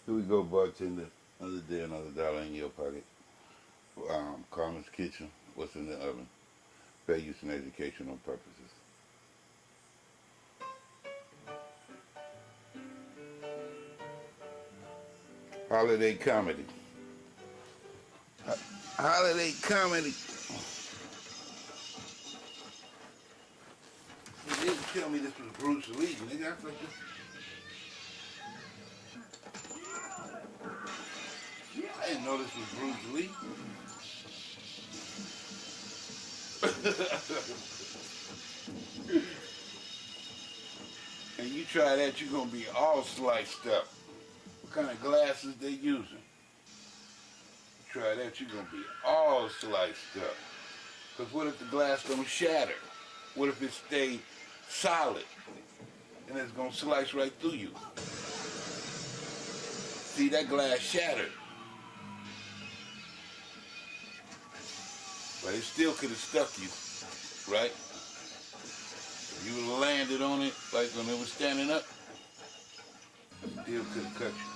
Here we go, bartender. Another day, another dollar in your pocket. Carmen's Kitchen. What's in the oven? Fair use and educational purposes. Holiday comedy. Holiday comedy. You didn't tell me this was Bruce Lee, nigga. I thought this. I didn't know this was Bruce Lee. And you try that, you're gonna be all sliced up. What kind of glasses they using? Try that, you're gonna be all sliced up. Cause what if the glass don't shatter? What if it stay solid? And it's gonna slice right through you. See, that glass shattered. But it still could have stuck you, right? If you would have landed on it like when it was standing up, it still could have cut you.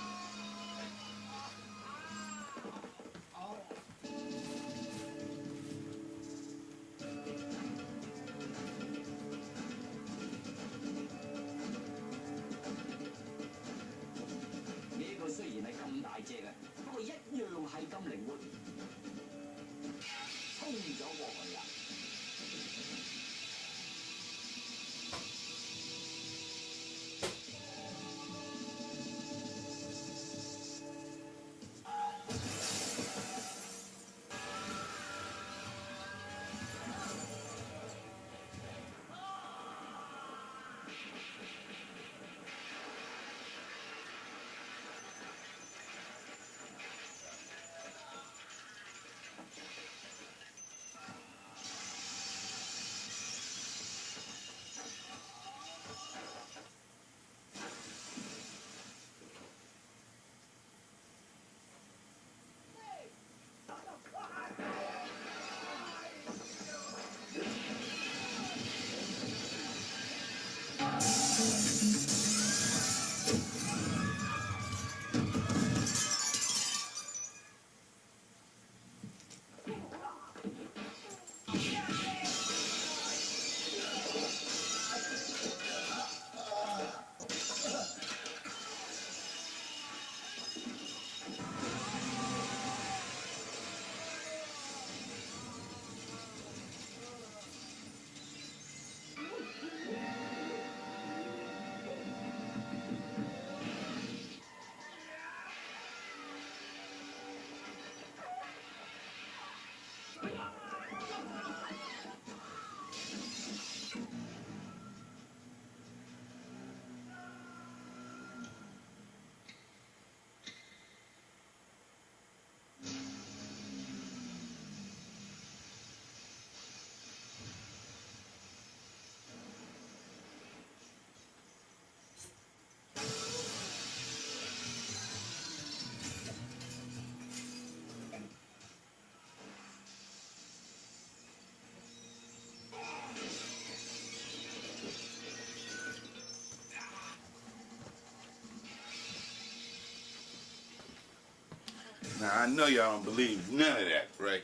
Now I know y'all don't believe none of that, right?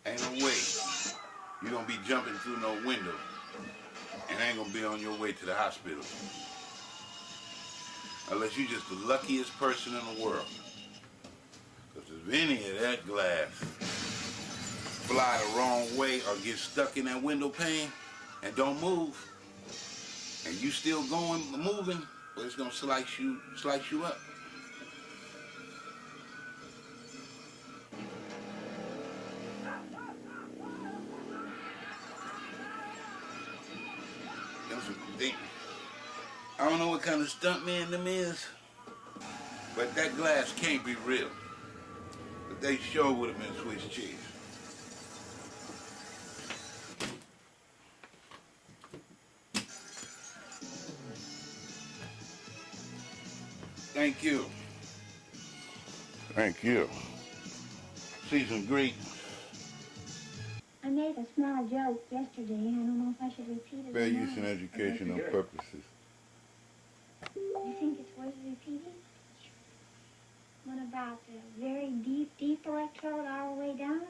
Ain't no way you gonna be jumping through no window and ain't gonna be on your way to the hospital. Unless you're just the luckiest person in the world. Because if any of that glass fly the wrong way or get stuck in that window pane and don't move, and you still moving, well, it's gonna slice you up. I don't know what kind of stuntman them is, but that glass can't be real. But they sure would have been Swiss cheese. Thank you. Thank you. Seasoned greetings. I made a small joke yesterday. I don't know if I should repeat it. Fair use and educational purposes. You think it's worth repeating? What about the very deep, deep electrode all the way down?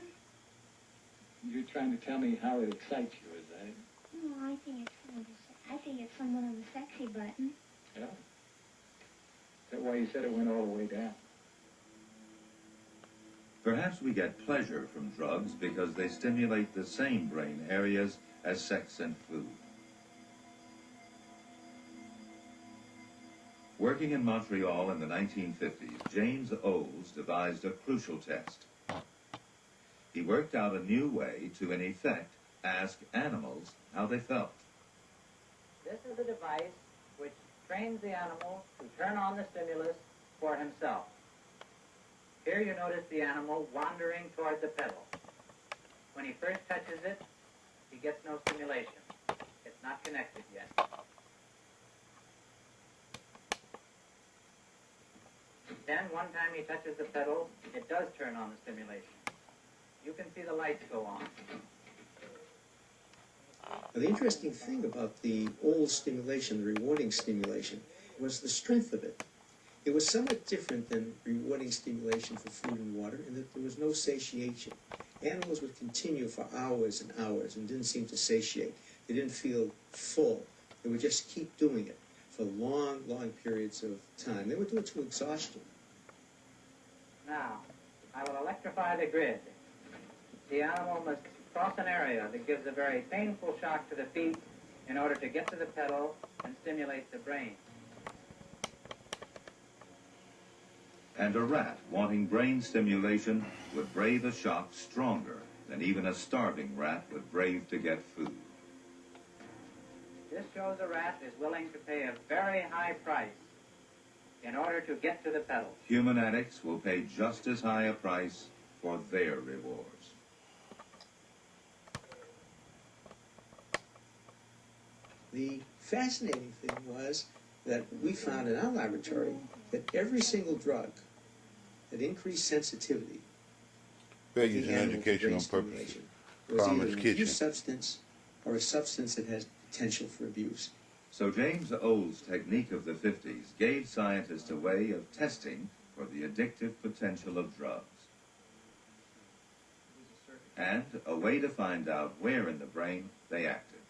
You're trying to tell me how it excites you, is that it? No, I think it's somewhat of a sexy button. Yeah. Is that why you said it went all the way down? Perhaps we get pleasure from drugs because they stimulate the same brain areas as sex and food. Working in Montreal in the 1950s, James Olds devised a crucial test. He worked out a new way to, in effect, ask animals how they felt. This is a device which trains the animal to turn on the stimulus for himself. Here you notice the animal wandering toward the pedal. When he first touches it, he gets no stimulation. It's not connected yet. Then, one time he touches the pedal, it does turn on the stimulation. You can see the lights go on. The interesting thing about the old stimulation, the rewarding stimulation, was the strength of it. It was somewhat different than rewarding stimulation for food and water in that there was no satiation. Animals would continue for hours and hours and didn't seem to satiate. They didn't feel full. They would just keep doing it for long, long periods of time. They would do it to exhaustion. Now, I will electrify the grid. The animal must cross an area that gives a very painful shock to the feet in order to get to the pedal and stimulate the brain. And a rat wanting brain stimulation would brave a shock stronger than even a starving rat would brave to get food. This shows a rat is willing to pay a very high price in order to get to the pedal. Human addicts will pay just as high a price for their rewards. The fascinating thing was that we found in our laboratory that every single drug that increased sensitivity Vegas to and animal educational brain purposes. stimulation was Farmer's either an Kitchen. abuse substance or a substance that has potential for abuse. So James Old's technique of the 50s gave scientists a way of testing for the addictive potential of drugs. And a way to find out where in the brain they acted.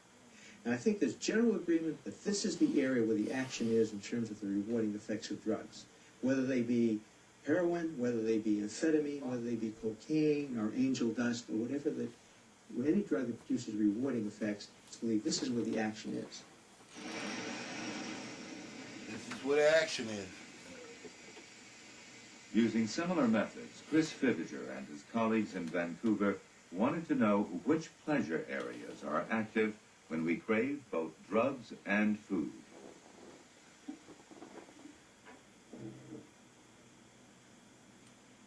And I think there's general agreement that this is the area where the action is in terms of the rewarding effects of drugs. Whether they be heroin, whether they be amphetamine, whether they be cocaine or angel dust or whatever any drug that produces rewarding effects, it's believed this is where the action is. This is where the action is. Using similar methods, Chris Fiviger and his colleagues in Vancouver wanted to know which pleasure areas are active when we crave both drugs and food.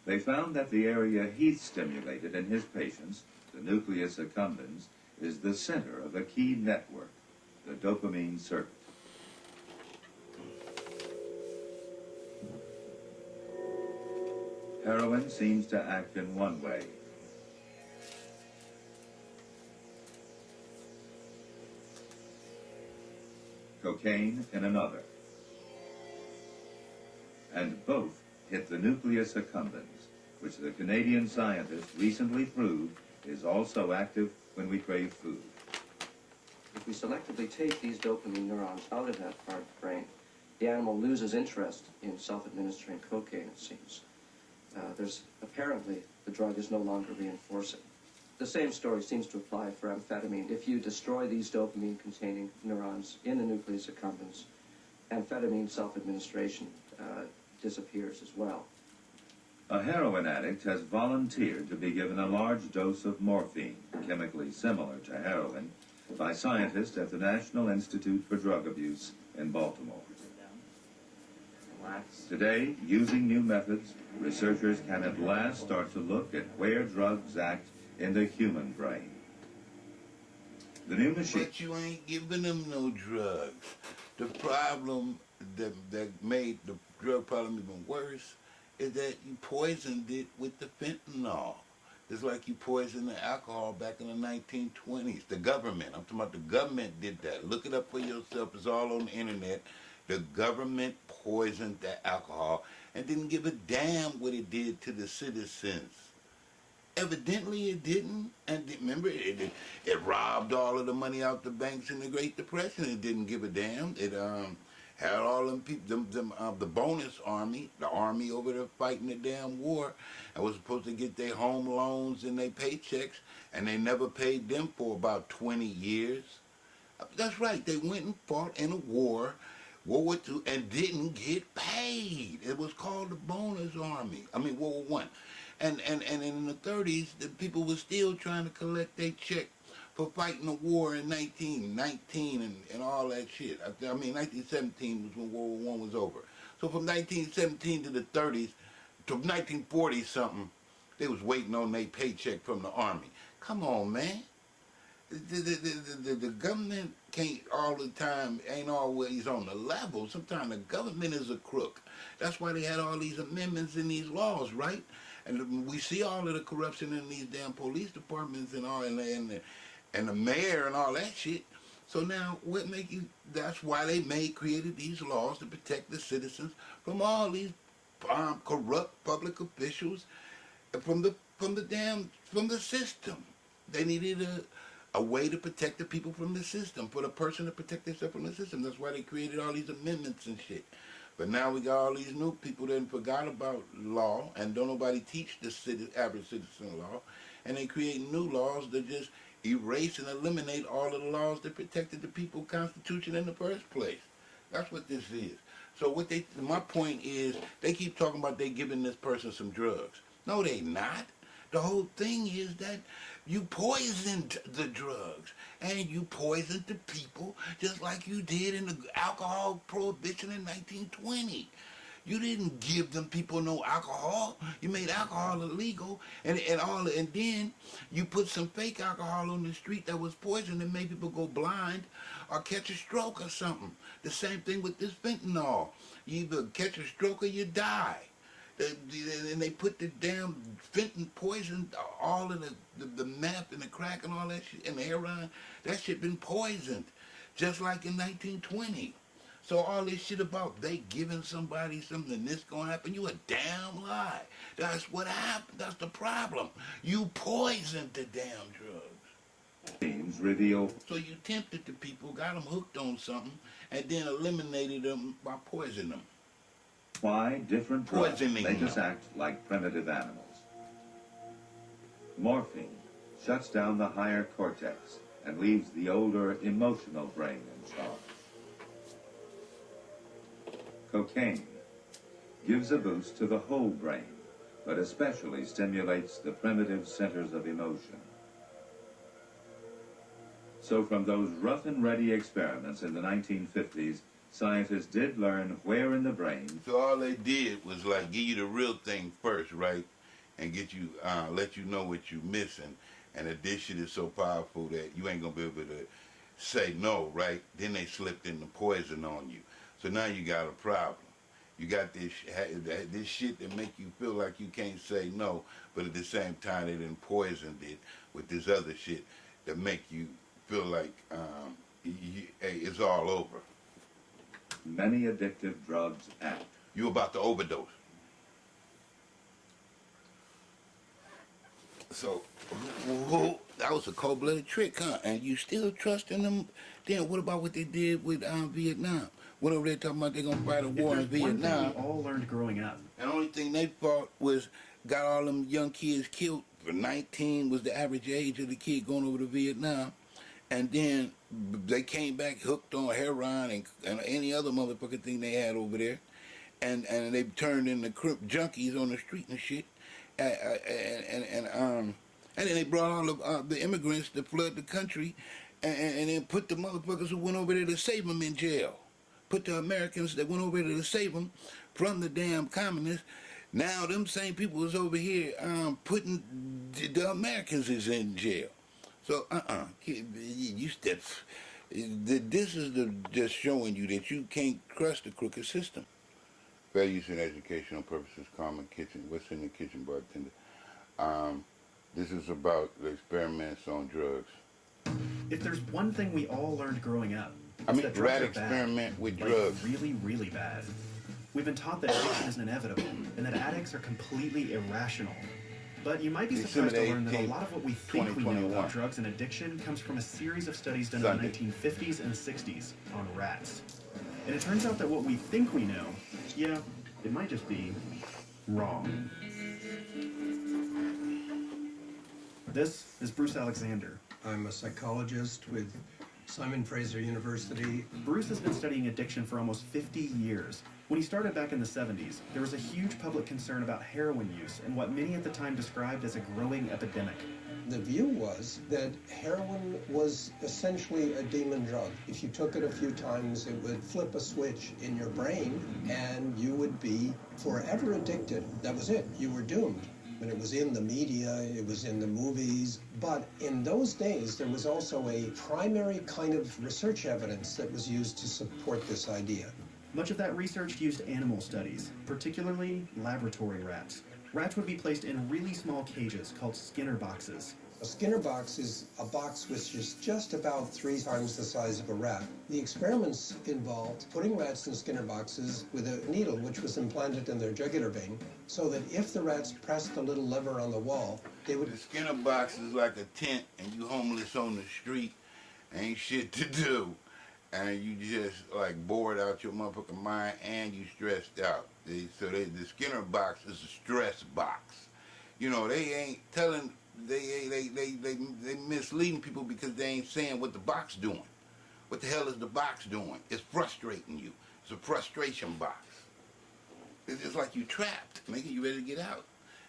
They found that the area Heath stimulated in his patients, the nucleus accumbens, is the center of a key network, the dopamine circuit. Heroin seems to act in one way. Cocaine in another. And both hit the nucleus accumbens, which the Canadian scientists recently proved is also active when we crave food. If we selectively take these dopamine neurons out of that part of the brain, the animal loses interest in self-administering cocaine, it seems. Apparently, the drug is no longer reinforcing. The same story seems to apply for amphetamine. If you destroy these dopamine-containing neurons in the nucleus accumbens, amphetamine self-administration disappears as well. A heroin addict has volunteered to be given a large dose of morphine, chemically similar to heroin, by scientists at the National Institute for Drug Abuse in Baltimore. Today, using new methods, researchers can at last start to look at where drugs act in the human brain. The new machine... But you ain't giving them no drugs. The problem that made the drug problem even worse is that you poisoned it with the fentanyl. It's like you poisoned the alcohol back in the 1920s. The government, I'm talking about the government did that. Look it up for yourself. It's all on the internet. The government poisoned the alcohol and didn't give a damn what it did to the citizens. Evidently it didn't. And remember, it robbed all of the money out the banks in the Great Depression. It didn't give a damn. It had all them people, the bonus army, the army over there fighting the damn war, and was supposed to get their home loans and their paychecks, and they never paid them for about 20 years. That's right. They went and fought in a war, World War II, and didn't get paid. It was called the bonus army. I mean, World War I. And in the 30s, the people were still trying to collect their check for fighting the war in 1919 and all that shit. I mean, 1917 was when World War I was over. So from 1917 to the 30s, to 1940-something, they was waiting on their paycheck from the Army. Come on, man. The government can't all the time, ain't always on the level. Sometimes the government is a crook. That's why they had all these amendments in these laws, right? And we see all of the corruption in these damn police departments and all, and the mayor and all that shit. So now, what make you? That's why they created these laws to protect the citizens from all these corrupt public officials, from the system. They needed a way to protect the people from the system, for the person to protect themselves from the system. That's why they created all these amendments and shit. But now we got all these new people that forgot about law, and don't nobody teach the average citizen law, and they create new laws that just erase and eliminate all of the laws that protected the people's constitution in the first place. That's what this is. So my point is, they keep talking about they giving this person some drugs. No, they not. The whole thing is that you poisoned the drugs, and you poisoned the people just like you did in the alcohol prohibition in 1920. You didn't give them people no alcohol. You made alcohol illegal, and then you put some fake alcohol on the street that was poison and made people go blind or catch a stroke or something. The same thing with this fentanyl. You either catch a stroke or you die. And they put the damn fentanyl poison, all of the meth and the crack and all that shit, and the heroin, that shit been poisoned, just like in 1920. So all this shit about they giving somebody something and this gonna happen, you a damn lie. That's what happened. That's the problem. You poisoned the damn drugs. Names reveal. So you tempted the people, got them hooked on something, and then eliminated them by poisoning them. Why different drugs Poisoning make us them. act like primitive animals. Morphine shuts down the higher cortex and leaves the older emotional brain in charge. Cocaine gives a boost to the whole brain, but especially stimulates the primitive centers of emotion. So from those rough and ready experiments in the 1950s, scientists did learn where in the brain. So all they did was like give you the real thing first, right? And get you, let you know what you're missing. And that this shit is so powerful that you ain't gonna be able to say no, right? Then they slipped in the poison on you. So now you got a problem. You got this shit that make you feel like you can't say no, but at the same time they done poisoned it with this other shit that make you feel like hey, it's all over. Many addictive drugs act. You about to overdose. So, that was a cold-blooded trick, huh? And you still trusting them? Then what about what they did with Vietnam? What over there talking about they're going to fight a war in Vietnam? One thing we all learned growing up. And the only thing they fought was got all them young kids killed. For 19 was the average age of the kid going over to Vietnam. And then they came back hooked on heroin and any other motherfucking thing they had over there. And they turned into junkies on the street and shit. And then they brought all the immigrants that flood the country and then put the motherfuckers who went over there to save them in jail. Put the Americans that went over there to save them from the damn communists. Now them same people is over here putting the Americans is in jail. So you step. This is just showing you that you can't trust the crooked system. Fair use in educational purposes, common kitchen. What's in the kitchen, bartender? This is about the experiments on drugs. If there's one thing we all learned growing up, I mean, that drugs rat are bad. experiment with Like, drugs. really, really bad. We've been taught that addiction is inevitable and that addicts are completely irrational. But you might be surprised to learn that a lot of what we think we know 2021. about drugs and addiction comes from a series of studies done Sunday. in the 1950s and 60s on rats. And it turns out that what we think we know, yeah, it might just be wrong. This is Bruce Alexander. I'm a psychologist with Simon Fraser University. Bruce has been studying addiction for almost 50 years. When he started back in the 70s, there was a huge public concern about heroin use and what many at the time described as a growing epidemic. The view was that heroin was essentially a demon drug. If you took it a few times, it would flip a switch in your brain and you would be forever addicted. That was it. You were doomed. And it was in the media, it was in the movies. But in those days, there was also a primary kind of research evidence that was used to support this idea. Much of that research used animal studies, particularly laboratory rats. Rats would be placed in really small cages called Skinner boxes. A Skinner box is a box which is just about 3 times the size of a rat. The experiments involved putting rats in Skinner boxes with a needle which was implanted in their jugular vein, so that if the rats pressed the little lever on the wall, they would... The Skinner box is like a tent, and you homeless on the street, ain't shit to do, and you just like bored out your motherfucking mind, and you stressed out. The Skinner box is a stress box. You know, they ain't telling, they misleading people because they ain't saying what the box doing. What the hell is the box doing? It's frustrating you. It's a frustration box. It's just like you trapped, making you ready to get out.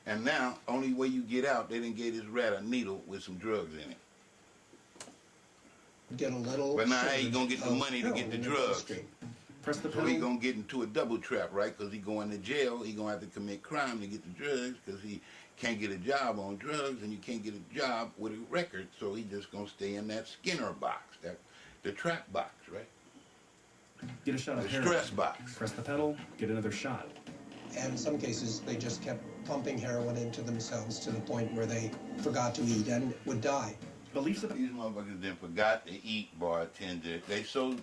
And now, only way you get out, they didn't get this rat a needle with some drugs in it. get a little... But now how you gonna get the money to get the drugs? Press the So pedal. he gonna get into a double trap, right? Because he going to jail, he gonna have to commit crime to get the drugs, because he can't get a job on drugs, and you can't get a job with a record, so he just gonna stay in that Skinner box, the trap box, right? Get a shot of The heroin. stress box. Press the pedal. Get another shot. And in some cases, they just kept pumping heroin into themselves to the point where they forgot to eat and would die. Beliefs about These motherfuckers then forgot to eat, bartender. They so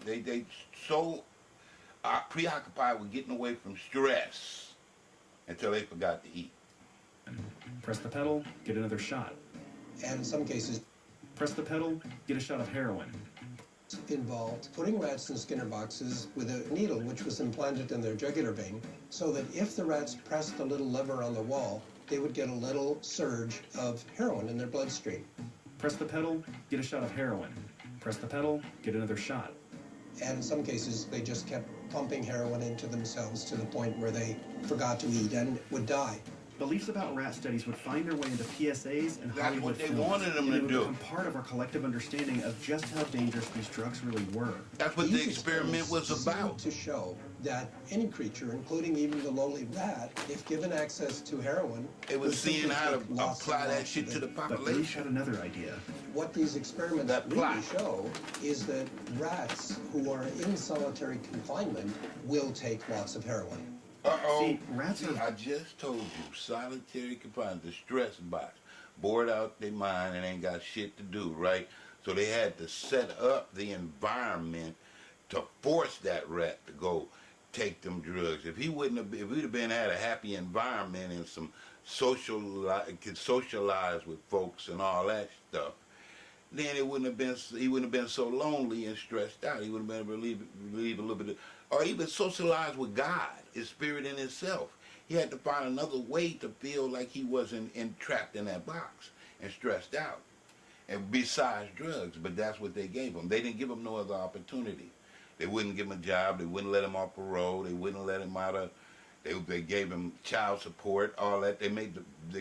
preoccupied with getting away from stress until they forgot to eat. press the pedal. Get another shot. And in some cases, Press the pedal. Get a shot of heroin. involved putting rats in Skinner boxes with a needle which was implanted in their jugular vein, so that if the rats pressed the little lever on the wall, they would get a little surge of heroin in their bloodstream. Press the pedal. Get a shot of heroin. Press the pedal. Get another shot. And in some cases, they just kept pumping heroin into themselves to the point where they forgot to eat and would die. Beliefs about rat studies would find their way into PSAs and That's Hollywood what they films, wanted them and to they would do. become part of our collective understanding of just how dangerous these drugs really were. That's what the These experiment was experiments about. seem to show that any creature, including even the lowly rat, if given access to heroin, It was would seeing simply how to take lots and apply that lots shit of to the it. But Bruce population. had another idea. What these experiments That really plot. show is that rats who are in solitary confinement will take lots of heroin. Uh-oh. See, rats are- I just told you, solitary confinement, the stress box. Bored out their mind and ain't got shit to do, right? So they had to set up the environment to force that rat to go take them drugs. If we'd have been had a happy environment and some could socialize with folks and all that stuff, then he wouldn't have been so lonely and stressed out. He would have been able to relieve a little bit or even socialize with God, his spirit in himself. He had to find another way to feel like he wasn't trapped in that box and stressed out. And besides drugs, but that's what they gave him. They didn't give him no other opportunity. They wouldn't give him a job. They wouldn't let him off parole. They wouldn't let him out of. They gave him child support, all that. They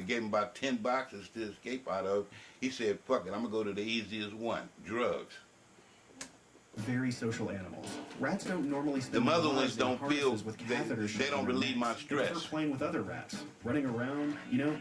gave him about 10 boxes to escape out of. He said, "Fuck it, I'm gonna go to the easiest one: drugs." Very social animals. Rats don't normally spend The their other lives ones in don't harnesses feel- with they catheters shoved don't in their relieve my necks. They prefer stress. playing with other rats, running around,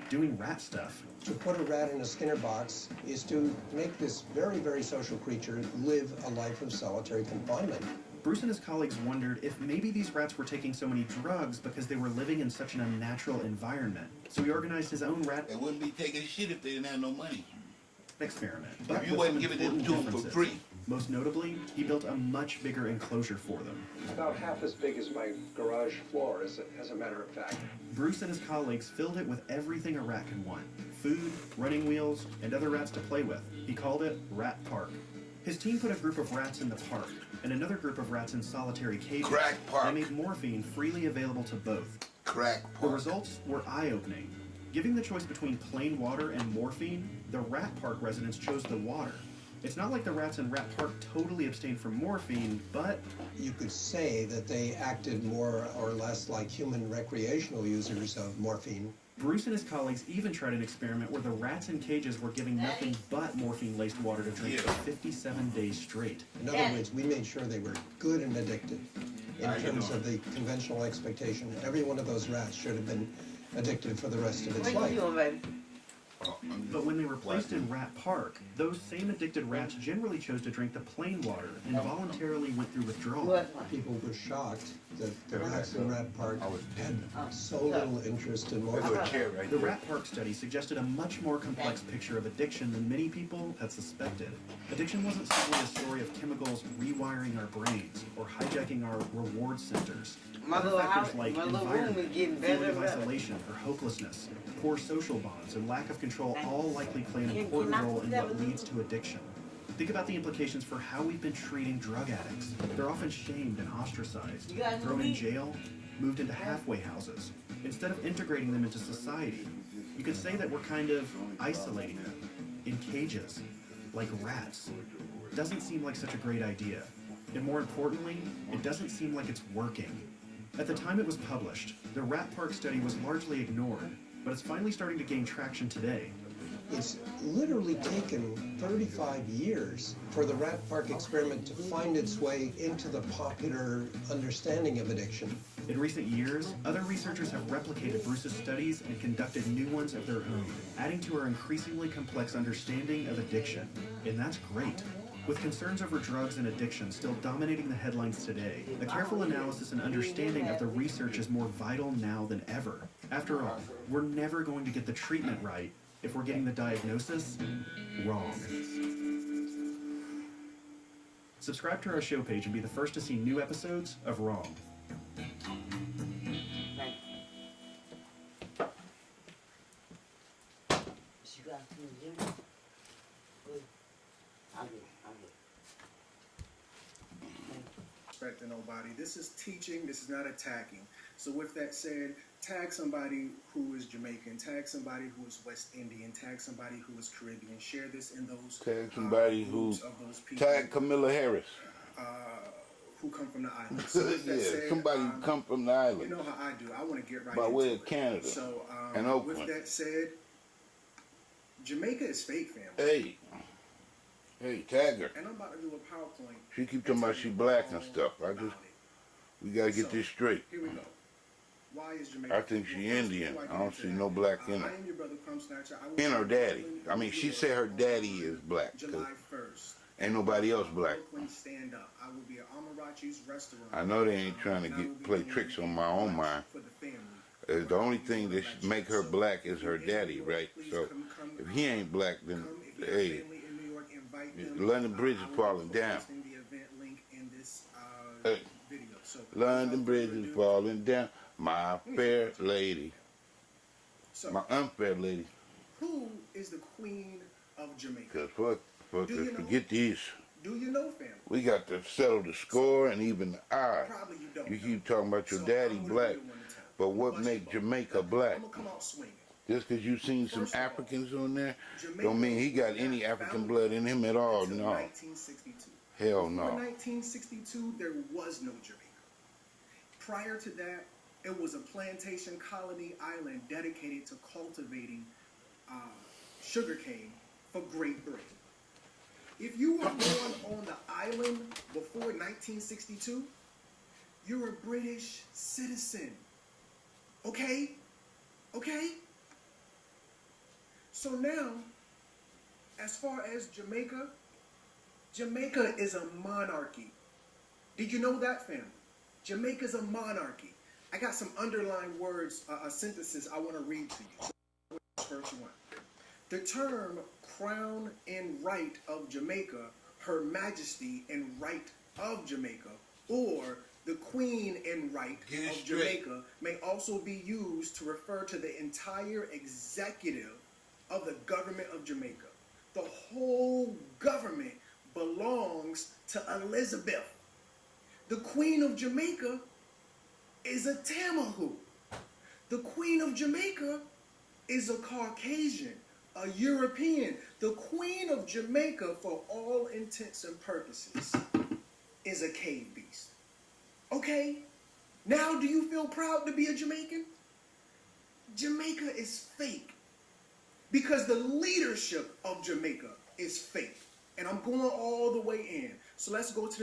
doing rat stuff. To put a rat in a Skinner box is to make this very, very social creature live a life of solitary confinement. Bruce and his colleagues wondered if maybe these rats were taking so many drugs because they were living in such an unnatural environment. So he organized his own rat They wouldn't be taking shit if they didn't have no money. experiment. If But you with wasn't some giving it important to them for differences. free. Most notably, he built a much bigger enclosure for them. About half as big as my garage floor, as a matter of fact. Bruce and his colleagues filled it with everything a rat could want: food, running wheels, and other rats to play with. He called it Rat Park. His team put a group of rats in the park and another group of rats in solitary cages. Crack Park. They made morphine freely available to both. Crack The Park. results were eye-opening. Giving the choice between plain water and morphine, the Rat Park residents chose the water. It's not like the rats in Rat Park totally abstained from morphine, but You could say that they acted more or less like human recreational users of morphine. Bruce and his colleagues even tried an experiment where the rats in cages were given nothing but morphine-laced water to drink for 57 days straight. In other words, we made sure they were good and addicted. In terms of the conventional expectation, every one of those rats should have been addicted for the rest of its life. But when they were placed in Rat Park, those same addicted rats generally chose to drink the plain water and voluntarily went through withdrawal. People were shocked that the rats in Rat Park had so little interest in morphine. The Rat Park study suggested a much more complex picture of addiction than many people had suspected. Addiction wasn't simply a story of chemicals rewiring our brains or hijacking our reward centers. Other factors like environment, feeling of isolation or hopelessness, poor social bonds, and lack of control all likely play an important role in what leads to addiction. Think about the implications for how we've been treating drug addicts. They're often shamed and ostracized, thrown in jail, moved into halfway houses. Instead of integrating them into society, you could say that we're kind of isolating them in cages, like rats. Doesn't seem like such a great idea. And more importantly, it doesn't seem like it's working. At the time it was published, the Rat Park study was largely ignored, but it's finally starting to gain traction today. It's literally taken 35 years for the Rat Park experiment to find its way into the popular understanding of addiction. In recent years, other researchers have replicated Bruce's studies and conducted new ones of their own, adding to our increasingly complex understanding of addiction. And that's great. With concerns over drugs and addiction still dominating the headlines today, a careful analysis and understanding of the research is more vital now than ever. After all, we're never going to get the treatment right if we're getting the diagnosis wrong. Subscribe to our show page and be the first to see new episodes of Wrong. To nobody. This is teaching, this is not attacking. So with that said, tag somebody who is Jamaican, tag somebody who is West Indian, tag somebody who is Caribbean. Share this in those Tag somebody who tag Camilla Harris. Who come from the island. So with that said, somebody who come from the island. You know how I do. I want to get right by into way of it. Canada So and Oakland. with that said, Jamaica is fake, family. Hey, tag her. And I'm about to do a PowerPoint. She keep talking about she black and stuff. We gotta get this straight. Here we go. Why is Jamaica? I think she Indian. I don't see no black in her. I am your brother, Crumb Snatcher. I will In her be daddy. Brooklyn, I mean, she said her daddy is black. July 1st. Ain't nobody else black. Brooklyn, stand up. I will be at Amarachi's restaurant. I know they ain't trying to play tricks on my own mind. For the family. The only thing that should make her black is her daddy, right? So if he ain't black, then hey, London Bridge is falling down. London Bridge is falling down. My fair lady. My unfair lady. Who is the Queen of Jamaica? Cause forget these. Do you know, family? We got to settle the score and even the odds. Probably you don't. You keep talking about your daddy black, but what make Jamaica black? I'm gonna come out swinging. Just because you seen some Africans on there, don't mean he got any African blood in him at all. No. 1962. Hell no. Before 1962, there was no Jamaica. Prior to that, it was a plantation colony island dedicated to cultivating sugarcane for Great Britain. If you were born on the island before 1962, you're a British citizen. Okay? Okay? So now, as far as Jamaica, Jamaica is a monarchy. Did you know that, family? Jamaica's a monarchy. I got some underlined words, a synthesis I want to read to you. First one. The term Crown and Right of Jamaica Her Majesty and Right of Jamaica, or the Queen and Right Get it of straight. Jamaica may also be used to refer to the entire executive of the government of Jamaica. The whole government belongs to Elizabeth. The Queen of Jamaica is a Tamahu. The Queen of Jamaica is a Caucasian, a European. The Queen of Jamaica, for all intents and purposes, is a cave beast. Okay? Now do you feel proud to be a Jamaican? Jamaica is fake because the leadership of Jamaica is fake. And I'm going all the way in. So let's go to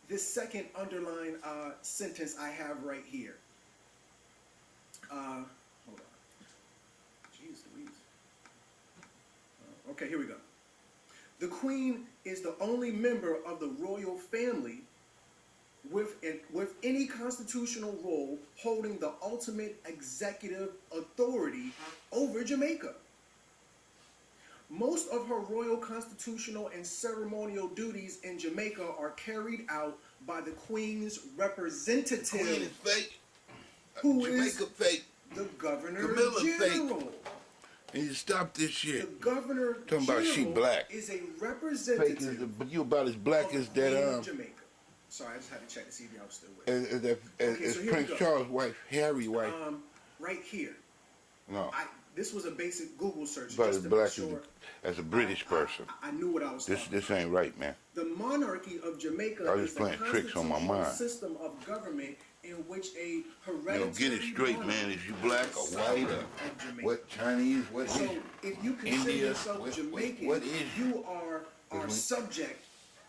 this second underlined sentence I have right here. Hold on. Jeez Louise. Okay, here we go. The Queen is the only member of the royal family with any constitutional role holding the ultimate executive authority over Jamaica. Most of her royal constitutional and ceremonial duties in Jamaica are carried out by the Queen's representative, Queen is fake. who Jamaica is fake. the Governor Camilla General. fake. And you stop this The shit. Governor Talking about she General black. is a Fake representative is you about as black of as the Queen that of Jamaica. Sorry, I just had to check to see if y'all was still with me. as so here we Prince go. Charles' wife, Harry wife. Right here. No, This was a basic Google search but just as to black make sure as a British person. I knew what I was talking This about. ain't right, man. The monarchy of Jamaica I was is the playing tricks on my constitutional mind. system of government in which a You hereditary know, get it straight, monarch man. Is you black or is white sovereign or of Jamaica. what Chinese? What is So you? if you consider India? yourself Jamaican, what is you? you are subject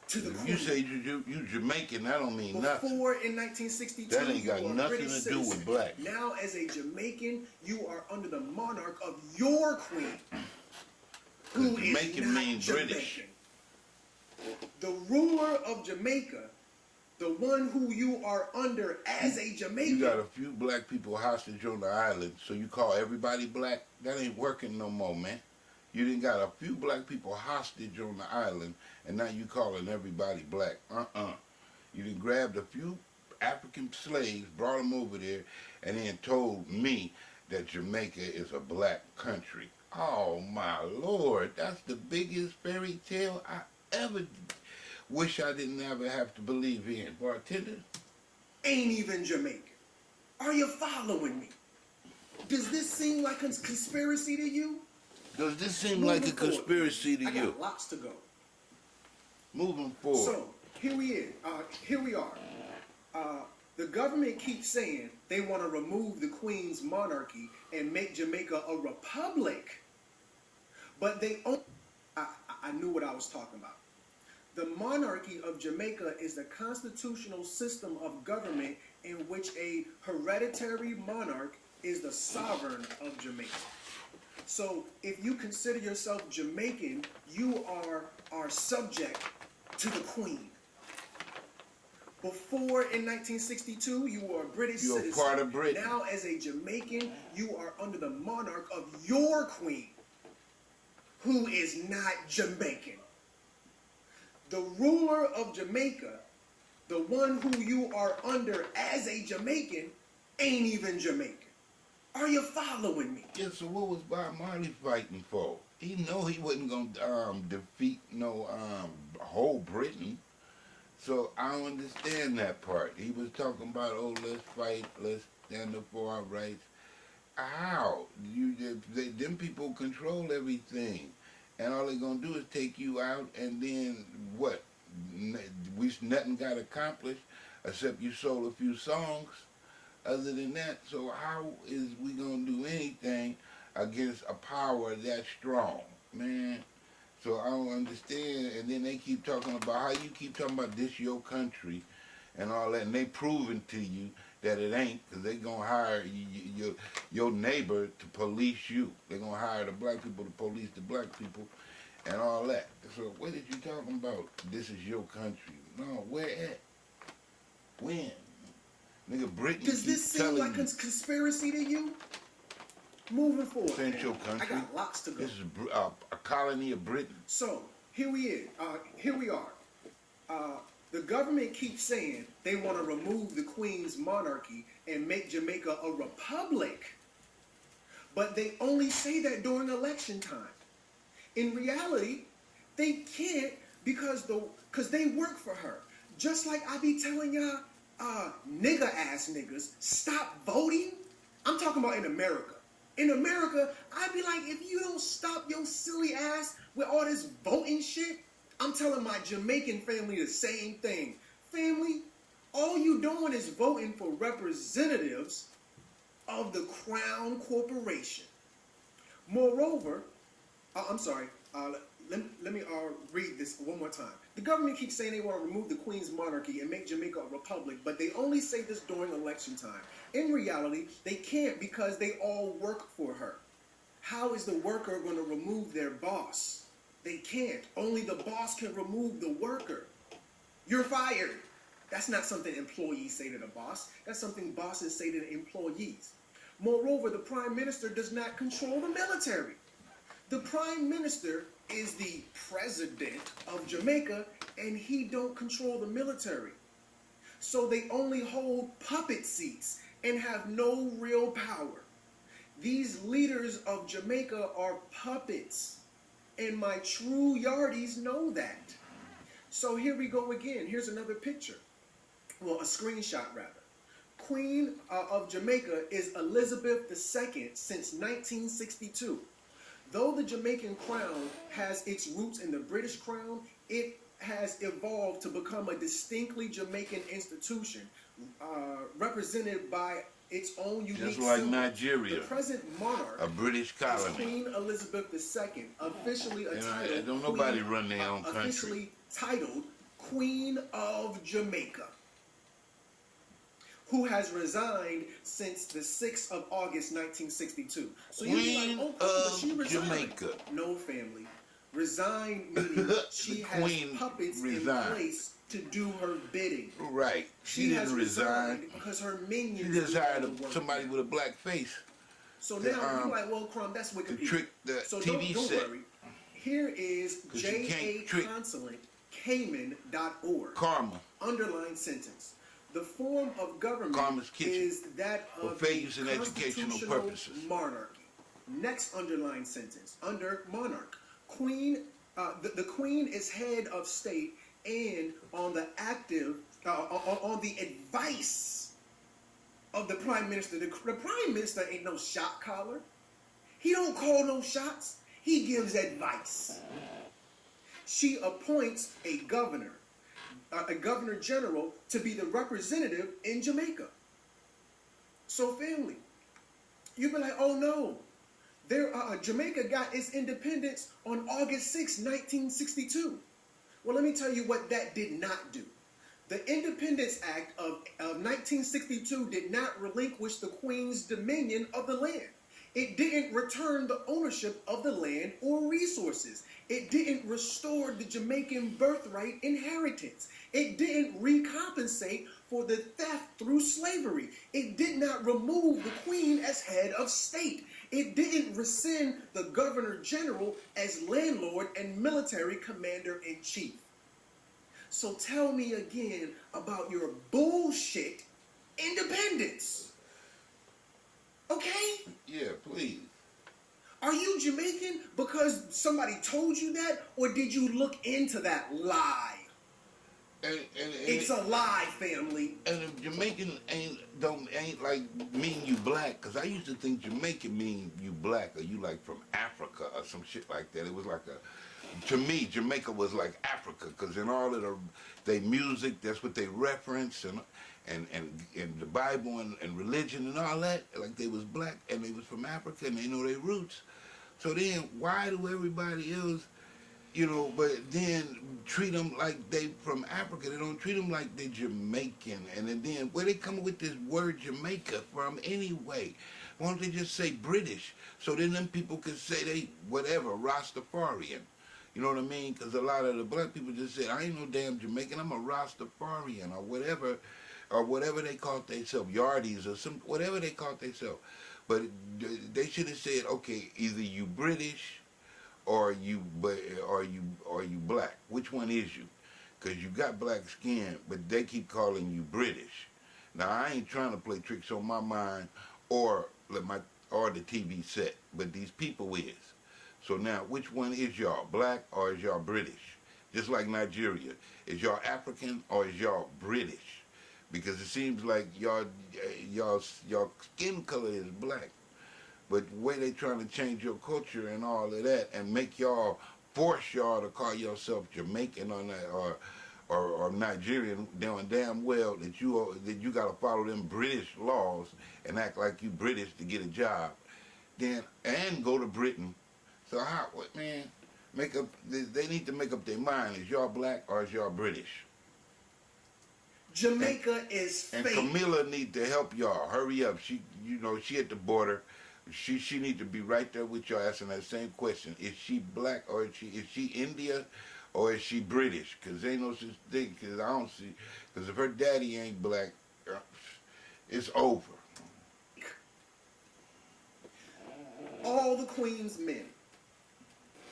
to the If Queen. you say you Jamaican, that don't mean nothing. Before in 1962, That ain't got you were a nothing British to do with citizen. black. Now, as a Jamaican, you are under the monarch of your queen, who is Jamaican not means Jamaican. British. The ruler of Jamaica, the one who you are under as a Jamaican. You got a few black people hostage on the island, so you call everybody black? That ain't working no more, man. You done got a few black people hostage on the island, and now you calling everybody black. You done grabbed a few African slaves, brought them over there, and then told me that Jamaica is a black country. Oh, my Lord. That's the biggest fairy tale I ever wish I didn't ever have to believe in. Bartender? Ain't even Jamaican. Are you following me? Does this seem like a conspiracy to you? Does this seem like a conspiracy to I you? got lots to go. Moving forward. So here we are. The government keeps saying they want to remove the Queen's monarchy and make Jamaica a republic, but they only. I knew what I was talking about. The monarchy of Jamaica is the constitutional system of government in which a hereditary monarch is the sovereign of Jamaica. So if you consider yourself Jamaican, you are subject to the Queen. Before in 1962, you were a British You're citizen. part of Britain. Now as a Jamaican, you are under the monarch of your Queen, who is not Jamaican. The ruler of Jamaica, the one who you are under as a Jamaican, ain't even Jamaican. Are you following me? Yeah, so what was Bob Marley fighting for? He know he wasn't gonna defeat no whole Britain. So I don't understand that part. He was talking about, oh, let's fight, let's stand up for our rights. How? Them people control everything, and all they're gonna do is take you out, and then what? Nothing got accomplished except you sold a few songs. Other than that, so how is we gonna do anything against a power that strong, man? So I don't understand. And then they keep talking about how you keep talking about this your country and all that, and they proving to you that it ain't, because they gonna hire your neighbor to police you. They gonna hire the black people to police the black people and all that. So what did you talking about? This is your country. No, where at? When? Nigga, Britain. Does this seem like a conspiracy to you? Moving forward. This ain't your country. I got lots to go. This is a colony of Britain. So here we are. The government keeps saying they want to remove the Queen's monarchy and make Jamaica a republic. But they only say that during election time. In reality, they can't because they work for her. Just like I be telling y'all, nigga ass niggas, stop voting. I'm talking about in America. In America, I'd be like, if you don't stop your silly ass with all this voting shit, I'm telling my Jamaican family the same thing. Family, all you doing is voting for representatives of the Crown Corporation. Moreover, I'm sorry, let me read this one more time. The government keeps saying they want to remove the Queen's monarchy and make Jamaica a republic, but they only say this during election time. In reality, they can't because they all work for her. How is the worker going to remove their boss? They can't. Only the boss can remove the worker. You're fired. That's not something employees say to the boss. That's something bosses say to the employees. Moreover, the prime minister does not control the military. The prime minister is the president of Jamaica, and he don't control the military. So they only hold puppet seats and have no real power. These leaders of Jamaica are puppets, and my true yardies know that. So here we go again. Here's another picture. Well, a screenshot rather. Queen of Jamaica is Elizabeth II since 1962. Though the Jamaican crown has its roots in the British crown, it has evolved to become a distinctly Jamaican institution, represented by its own unique Just like symbol. Nigeria, The present monarch, a British colony. is Queen Elizabeth II, officially titled don't nobody run their own country. Officially titled Queen of Jamaica, who has resigned since the 6th of August, 1962. So you'd be like, oh, but she resigned. Jamaica. No, family. Resigned meaning she has Queen puppets resigned. in place to do her bidding. Right. She has didn't resign. because her minions She just hired do all the work. somebody with a black face. So now you're like, well, Crumb, that's Wikipedia. trick the so TV don't set. worry. Here is 'Cause you can't trick- jaconsulate.cayman.org. Karma. Underline sentence. The form of government Karma's kitchen. is that For of fair a use in educational constitutional purposes. monarchy. Next underline sentence. Under monarch. Queen. The queen is head of state and on the on the advice of the prime minister. The prime minister ain't no shot caller. He don't call no shots. He gives advice. She appoints a governor general to be the representative in Jamaica. So family, you'd be like, oh no, Jamaica got its independence on August 6, 1962. Well, let me tell you what that did not do. The Independence Act of 1962 did not relinquish the Queen's dominion of the land. It didn't return the ownership of the land or resources. It didn't restore the Jamaican birthright inheritance. It didn't recompensate for the theft through slavery. It did not remove the Queen as head of state. It didn't rescind the Governor General as landlord and military commander-in-chief. So tell me again about your bullshit independence. Okay? Yeah, please. Are you Jamaican because somebody told you that, or did you look into that lie? It's a lie, family. And if Jamaican ain't like mean you black, because I used to think Jamaican mean you black or you like from Africa or some shit like that. It was like to me, Jamaica was like Africa, because in all of their music, that's what they reference, and the Bible and religion and all that, like they was black and they was from Africa and they know their roots. So then why do everybody else, but then treat them like they from Africa? They don't treat them like they Jamaican. And then where they come with this word Jamaica from anyway? Why don't they just say British? So then them people could say they whatever, Rastafarian. You know what I mean? Because a lot of the black people just said, I ain't no damn Jamaican, I'm a Rastafarian or whatever they called themselves, Yardies or whatever they called themselves. But they should have said, okay, either you British or are you black? Which one is you? Because you got black skin, but they keep calling you British. Now I ain't trying to play tricks on my mind or the TV set, but these people is. So now, which one is y'all, black or is y'all British? Just like Nigeria, is y'all African or is y'all British? Because it seems like y'all skin color is black, but the way they trying to change your culture and all of that, and make y'all force y'all to call yourself Jamaican or Nigerian, knowing damn well that you gotta follow them British laws and act like you British to get a job, then and go to Britain. So what man? They need to make up their mind. Is y'all black or is y'all British? Jamaica is fake. And Camilla need to help y'all. Hurry up. She at the border. She need to be right there with y'all asking that same question. Is she black or is she India or is she British? Because ain't no such thing. Because I don't see. Because if her daddy ain't black, it's over. All the Queen's men.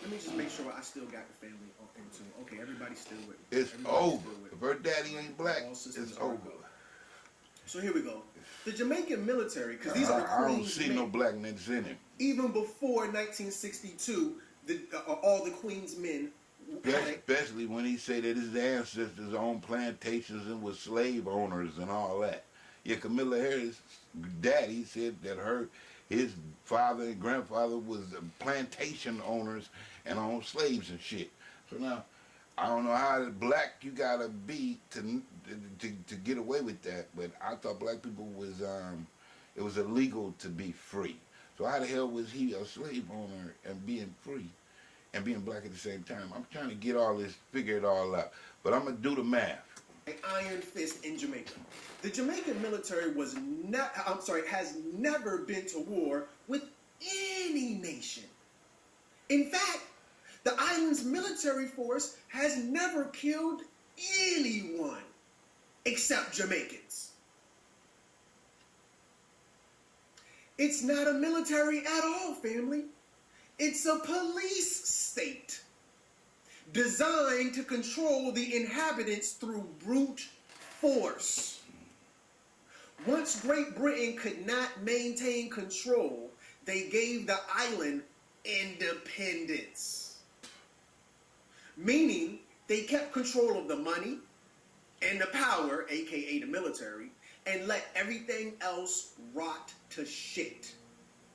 Let me just make sure I still got the family in tune. Okay, everybody's still with me. It's over. If her daddy ain't black, it's over. So here we go. The Jamaican military, because these are the Queen's men. I don't see no blackness in him. Even before 1962, all the Queen's men. Especially when he said that his ancestors owned plantations and was slave owners and all that. Yeah, Camilla Harris' daddy said that his father and grandfather was plantation owners and owned slaves and shit. So now, I don't know how black you gotta be to get away with that, but I thought black people was it was illegal to be free. So how the hell was he a slave owner and being free and being black at the same time? I'm trying to figure it all out, but I'm gonna do the math. Iron fist in Jamaica. The Jamaican military has never been to war with any nation. In fact, the island's military force has never killed anyone except Jamaicans. It's not a military at all, family. It's a police state designed to control the inhabitants through brute force. Once Great Britain could not maintain control, they gave the island independence. Meaning, they kept control of the money and the power, aka the military, and let everything else rot to shit.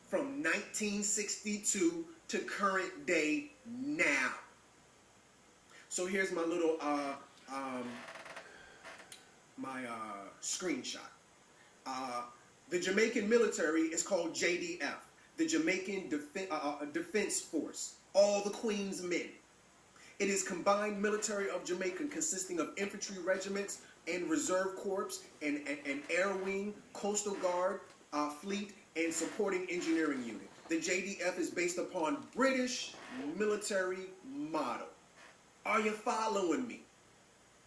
From 1962 to current day now. So here's my little screenshot. The Jamaican military is called JDF, the Jamaican Defense Force, all the Queen's men. It is combined military of Jamaica consisting of infantry regiments and reserve corps and air wing, coastal guard, fleet, and supporting engineering unit. The JDF is based upon British military model. Are you following me?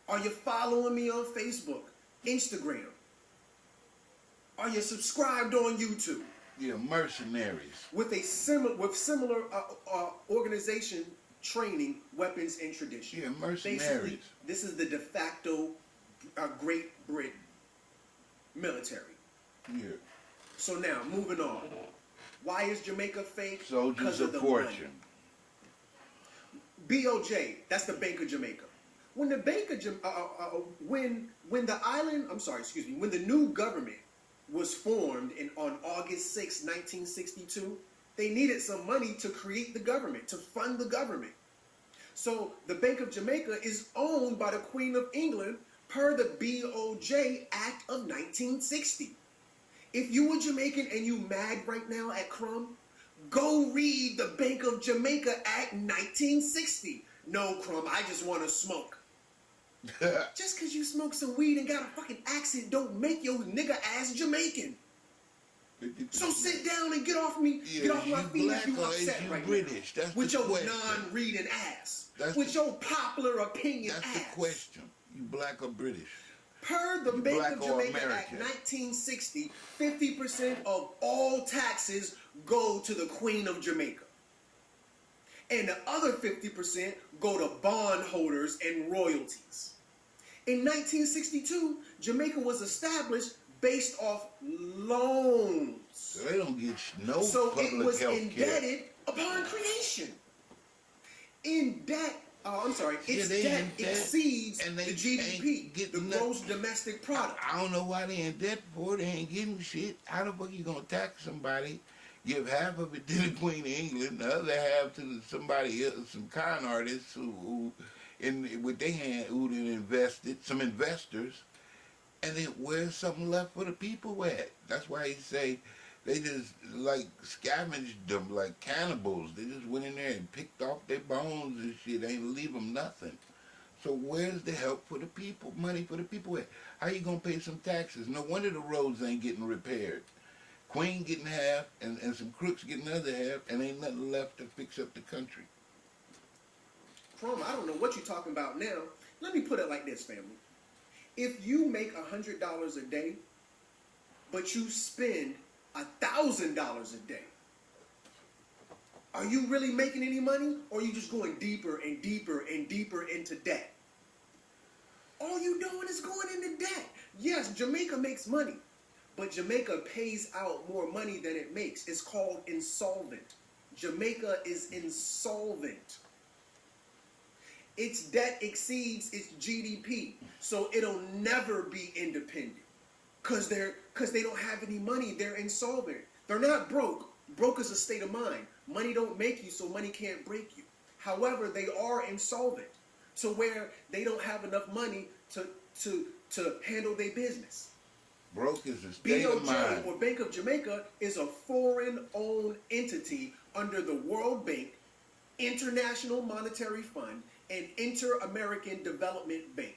Are you following me on Facebook, Instagram? Are you subscribed on YouTube? Yeah, mercenaries. With similar organization, training, weapons, and tradition. Yeah, mercenaries. Basically, this is the de facto Great Britain military. Yeah. So now, moving on. Why is Jamaica fake? Soldiers of fortune. BOJ, that's the Bank of Jamaica. When the Bank of when the new government was formed on August 6, 1962, they needed some money to create the government, to fund the government. So the Bank of Jamaica is owned by the Queen of England per the BOJ Act of 1960. If you were Jamaican and you mad right now at Crumb, go read the Bank of Jamaica Act 1960. No, Crumb, I just want to smoke. Just because you smoke some weed and got a fucking accent don't make your nigga ass Jamaican. So sit down and get off me, get off my feet if you upset right British? now. With your non-reading ass. With your popular opinion ass. That's the question. You black or British? Per the Bank of Jamaica Act 1960, 50% of all taxes go to the Queen of Jamaica. and the other 50% go to bondholders and royalties. In 1962, Jamaica was established based off loans. So they don't get no So public it was health care. indebted upon creation. Its Yeah, they debt in debt, exceeds and they the ain't GDP, the getting gross domestic product. I don't know why they in debt for. They ain't getting shit. How the fuck you gonna tax somebody? Give half of it to the Queen of England, the other half to somebody else, some con artists who with their hand who done invested, some investors, and then where's something left for the people at? That's why he say they just like scavenged them like cannibals. They just went in there and picked off their bones and shit. They ain't leave them nothing. So where's the help for the people, money for the people at? How you gonna pay some taxes? No wonder the roads ain't getting repaired. Queen getting half and some crooks getting the other half, and ain't nothing left to fix up the country. Chrome, I don't know what you're talking about now. Let me put it like this, family. If you make $100 a day, but you spend $1,000 a day, are you really making any money, or are you just going deeper and deeper and deeper into debt? All you doing is going into debt. Yes, Jamaica makes money, but Jamaica pays out more money than it makes. It's called insolvent. Jamaica is insolvent. Its debt exceeds its GDP, so it'll never be independent. Cause they don't have any money. They're insolvent. They're not broke. Broke is a state of mind. Money don't make you, so money can't break you. However, they are insolvent, to where they don't have enough money to handle their business. Broke is a state of mind. BOJ, or Bank of Jamaica, is a foreign-owned entity under the World Bank, International Monetary Fund, and Inter-American Development Bank.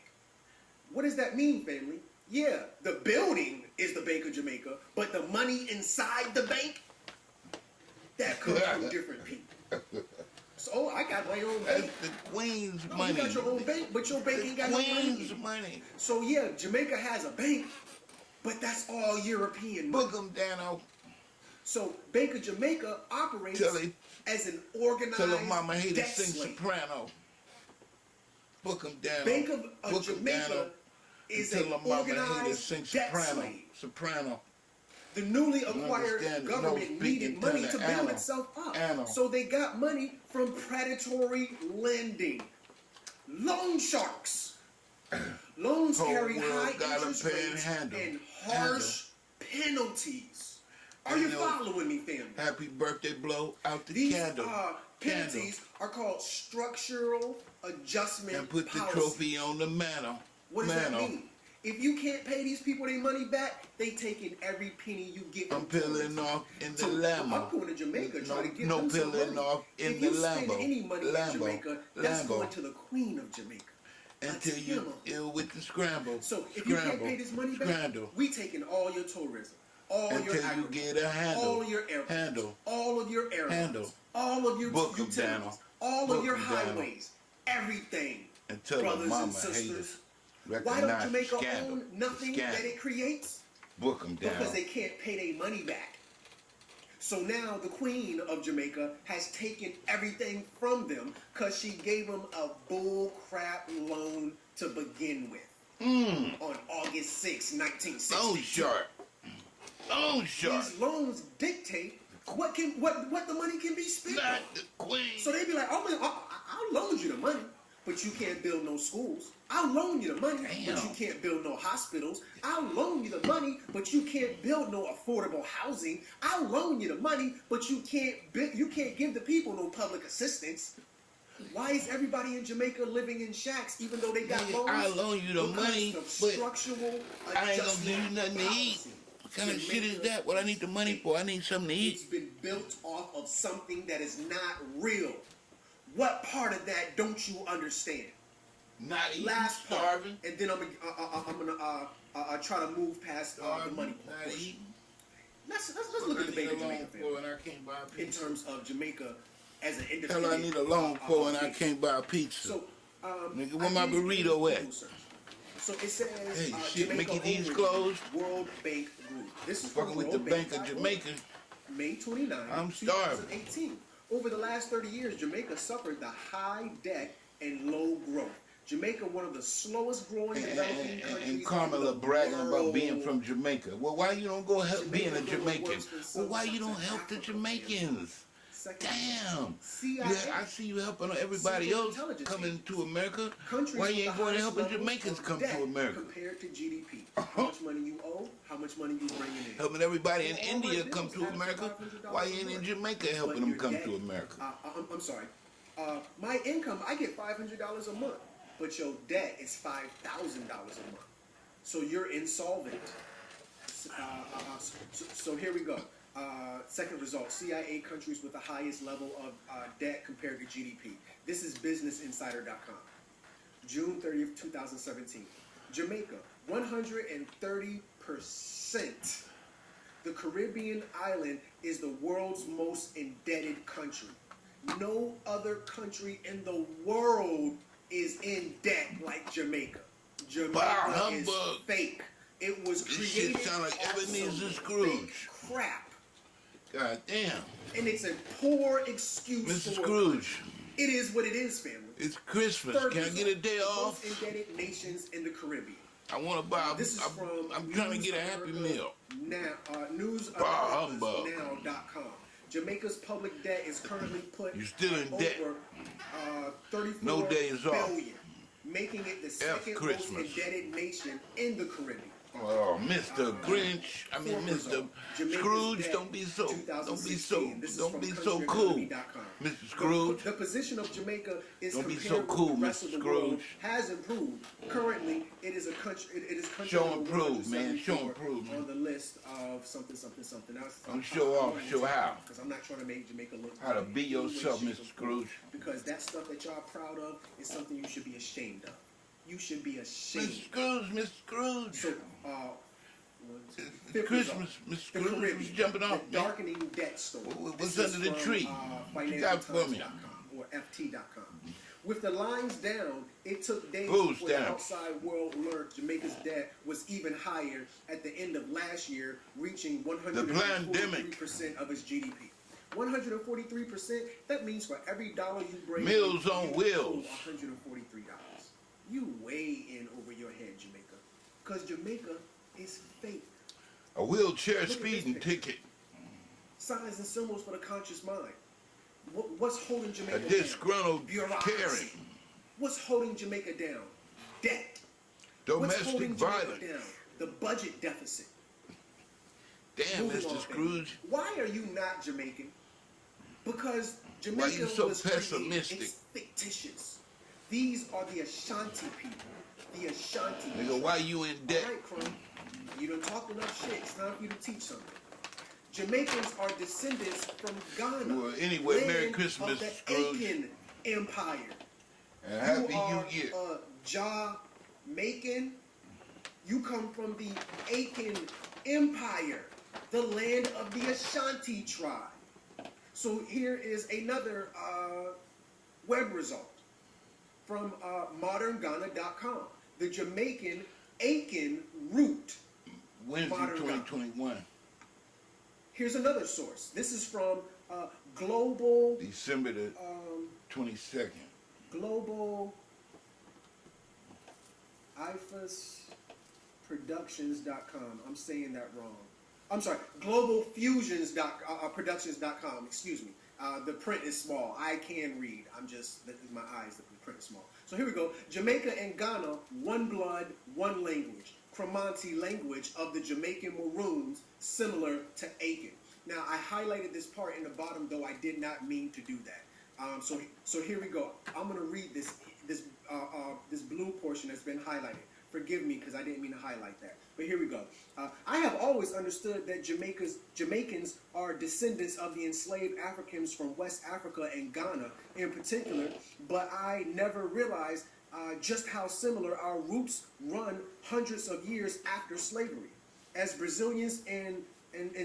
What does that mean, family? Yeah, the building is the Bank of Jamaica, but the money inside the bank, that comes from different people. So I got my own bank. That's the Queen's No, money. you got your own bank, but your bank ain't got no Queen's money. money. So yeah, Jamaica has a bank, but that's all European money. Book 'em, Dano. So Bank of Jamaica operates as an organized Tell her mama hate to debt sing slave. soprano. Book 'em, Dano. Bank of Book 'em, Jamaica Dano. is Tell an her mama hate to organized sing debt soprano. slave. Soprano. The newly acquired understand it. government No needed speaking money to to the build animal. itself up. Animal. So they got money from predatory lending. Loan sharks. Loans Whole carry world high gotta interest rates panhandle. and harsh penalties. Are you following me, family? Happy birthday blow out the These candle. penalties are called structural adjustment And put the policies. trophy on the mantle. What does that mean? If you can't pay these people their money back, they taking every penny you get. I'm peeling off in the So, Lambo. I'm going to Jamaica trying to get no them some peeling money. off in if the you Lambo. spend any money in Jamaica, that's Lambo. going to the Queen of Jamaica. Until you ill with the scramble. So if you can't pay this money back, Scramble. we taking all your tourism, all Until your you agriculture, get a handle. all of your airports, Handle. all of your airports, Handle. all of your Book 'em, utilities, Daniel. all Book of your 'em, Daniel. highways, everything. Until brothers the mama and sisters. haters Why recognize don't Jamaica the scandal. own nothing The that scandal. it creates? Book 'em down. Because they can't pay their money back. So now the Queen of Jamaica has taken everything from them because she gave them a bull crap loan to begin with. On August 6, 1962. Loan shark. Loan shark. These loans dictate what the money can be spent on. Not the Queen. So they be like, I'll loan you the money, but you can't build no schools. I'll loan you the money, but you can't build no hospitals. I'll loan you the money, but you can't build no affordable housing. I'll loan you the money, but you can't give the people no public assistance. Why is everybody in Jamaica living in shacks even though they got loans? I'll loan you the Because money, of but structural I ain't gonna give you adjustment nothing to eat. policy. What kind of shit is Jamaica, that? What I need the money for? I need something to it's eat. been built off of something that is not real. What part of that don't you understand? Not eating, Last part, starving. and then I'm gonna try to move past the money Not portion. eating. Let's look at the Bank of Jamaica family and I can't buy a in pizza. terms of Jamaica as an industry. Hell, I need a loan for and I can't buy a pizza. So, Nigga, where I my did burrito Google at? search. So it says Hey, shit, Jamaica Mickey D's overview, closed. World Bank Group. This is Fucking from with the Bank of worldbank.org. Jamaica. May 29, I'm starving. 2018. Over the last 30 years, Jamaica suffered the high debt and low growth. Jamaica, one of the slowest growing developing countries And in Carmela the bragging about world. being from Jamaica. Well, why you don't go help being a Jamaica Jamaican? works for Well, why you don't Sub-Saharan help the Africa. Jamaicans? Second, Damn. CIA. I see you helping everybody Central else Intelligence coming Agency. to America. Countries Why with you ain't the going to highest helping levels Jamaicans of come debt to America? compared to GDP. How much money you owe, how much money you bringing in. Helping everybody in Well, all India my come bills to add America. $500 Why you a ain't in month. Jamaica But helping them your come debt- to America? I'm sorry. My income, I get $500 a month, but your debt is $5,000 a month. So you're insolvent. So here we go. Second result, CIA countries with the highest level of debt compared to GDP. This is businessinsider.com. June 30th, 2017. Jamaica, 130%. The Caribbean island is the world's most indebted country. No other country in the world is in debt like Jamaica. Jamaica is humbug. fake. It was This created shit sound like off Ebenezer some Scrooge. fake crap. God damn. And it's a poor excuse Mr. for Scrooge, it is what it is, family. it's Christmas. Third Can I get a result, day the off? most indebted nations in the Caribbean. I want to buy. This is from I'm trying to get a Happy Meal. Humbug. NewsamericaNow.com. Jamaica's public debt is currently put You're still in at debt. over 34 No days off. billion, making it the second most Christmas. indebted nation in the Caribbean. Oh, Mr. Grinch. I mean, Mr. Scrooge. Don't be so cool, Mr. Scrooge. The position of Jamaica is Don't be compared so cool, with the rest Mr. of the world Scrooge. has improved. Currently, it is a country. It is country Show number improve, man. 174 Show improve, man. on the list of something. Don't show off, show how. Because I'm not trying to make Jamaica look How to bad be in any way, yourself, shape, Mr. or Scrooge. form. Because that stuff that y'all proud of is something you should be ashamed of. You should be ashamed. Mr. Scrooge, Mr. Scrooge. So, fifth Christmas, result, Mr. the Scrooge was Caribbean, jumping off, the man. darkening debt story. What's This is under the from, tree? What you got for me? FinancialTimes.com or FT.com. With the lines down, it took days Who's before the down? outside world learned Jamaica's debt was even higher at the end of last year, reaching 143% of its GDP. 143%, that means for every dollar you bring Meals in, on you wheels. owe $143. You way in over your head, Jamaica. Because Jamaica is fake. A wheelchair Look at this speeding picture. ticket. Signs and symbols for the conscious mind. What's holding Jamaica A down? disgruntled Bureaucracy. Karen. What's holding Jamaica down? Debt. What's Domestic holding Jamaica violence. down? The budget deficit. Damn, Moving Mr. on, Scrooge. Why are you not Jamaican? Because Jamaica you so was created, pessimistic? It's fictitious. These are the Ashanti people. The Ashanti. Nigga, why you in debt? All right, Crumb. You done talked enough shit. It's time for you to teach something. Jamaicans are descendants from Ghana. Well, anyway, Merry land Christmas, of the Scrooge. Aiken Empire. And Happy you are New Year. Jamaican. You come from the Aiken Empire, the land of the Ashanti tribe. So here is another web result from modernghana.com. The Jamaican Aiken root. Wednesday, Modern Ghana. 2021. Here's another source. This is from Global December the 22nd. Global IFAS Productions.com. I'm saying that wrong. I'm sorry. Globalfusions.productions.com. Excuse me. The print is small. I can read. My eyes, the print is small. So here we go. Jamaica and Ghana, one blood, one language. Cromanti language of the Jamaican Maroons, similar to Aiken. Now, I highlighted this part in the bottom, though I did not mean to do that. So here we go. I'm going to read this blue portion that's been highlighted. Forgive me, because I didn't mean to highlight that. But here we go. I have always understood that Jamaicans are descendants of the enslaved Africans from West Africa and Ghana in particular, but I never realized just how similar our roots run hundreds of years after slavery. As Brazilians and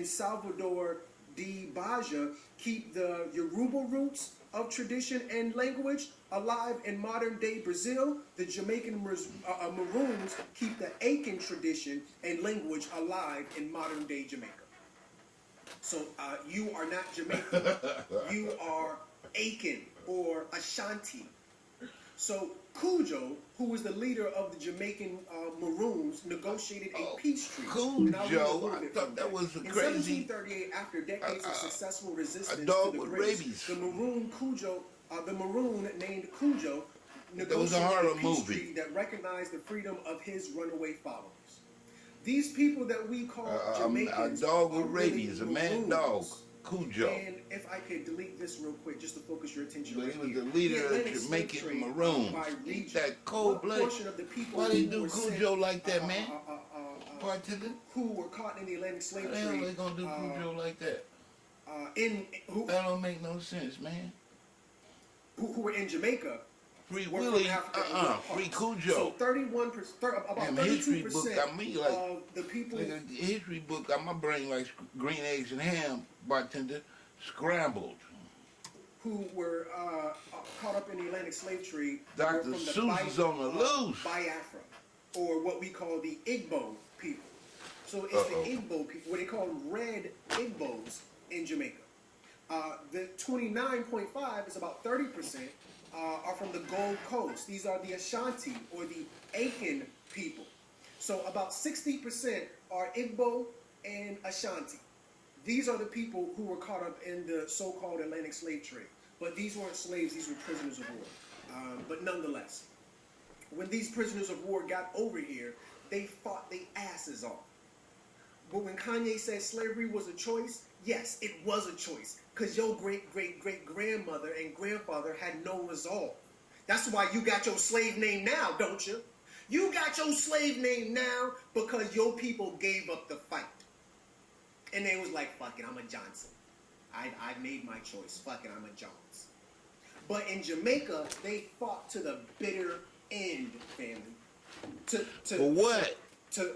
Salvador de Bahia keep the Yoruba roots of tradition and language alive in modern-day Brazil, the Jamaican Maroons keep the Aiken tradition and language alive in modern-day Jamaica. So you are not Jamaican. You are Aiken or Ashanti. So Cujo, who was the leader of the Jamaican Maroons, negotiated a peace treaty. Cujo, I thought that was a in crazy. 1738, after decades of successful resistance A dog to the with British, rabies. the Maroon named Cujo That was a negotiated horror a peace movie. treaty that recognized the freedom of his runaway followers. These people that we call Jamaicans a dog with are really rabies, a mad Maroons. dog, Cujo. And if I could delete this real quick, just to focus your attention But right he was here. the leader of Atlantic slave Jamaican trade, Maroons. by Eat region. that cold What blood. portion of the people Why who they do were sent, Cujo like that, man? Bartender? who were caught in the Atlantic slave How the hell trade? they gonna do Cujo like that? Who That don't make no sense, man. were in Jamaica? Free were from Willie, Africa and were free caught. Cujo. So 31%, about Damn, 32% history book got me like, of the people. nigga, history book got my brain like green eggs and ham, bartender, scrambled. Who were caught up in the Atlantic slave trade Dr. were from the Seuss is on the loose. Biafra, or what we call the Igbo people. So it's the Igbo people, what they call red Igbos in Jamaica. The 29.5 is about 30% are from the Gold Coast. These are the Ashanti or the Aiken people. So about 60% are Igbo and Ashanti. These are the people who were caught up in the so-called Atlantic slave trade. But these weren't slaves, these were prisoners of war. But nonetheless, when these prisoners of war got over here, they fought their asses off. But when Kanye said slavery was a choice, yes, it was a choice. Because your great-great-great-grandmother and grandfather had no resolve. That's why you got your slave name now, don't you? You got your slave name now because your people gave up the fight. And they was like, fuck it, I'm a Johnson. I made my choice. Fuck it, I'm a Jones. But in Jamaica, they fought to the bitter end, family. For what?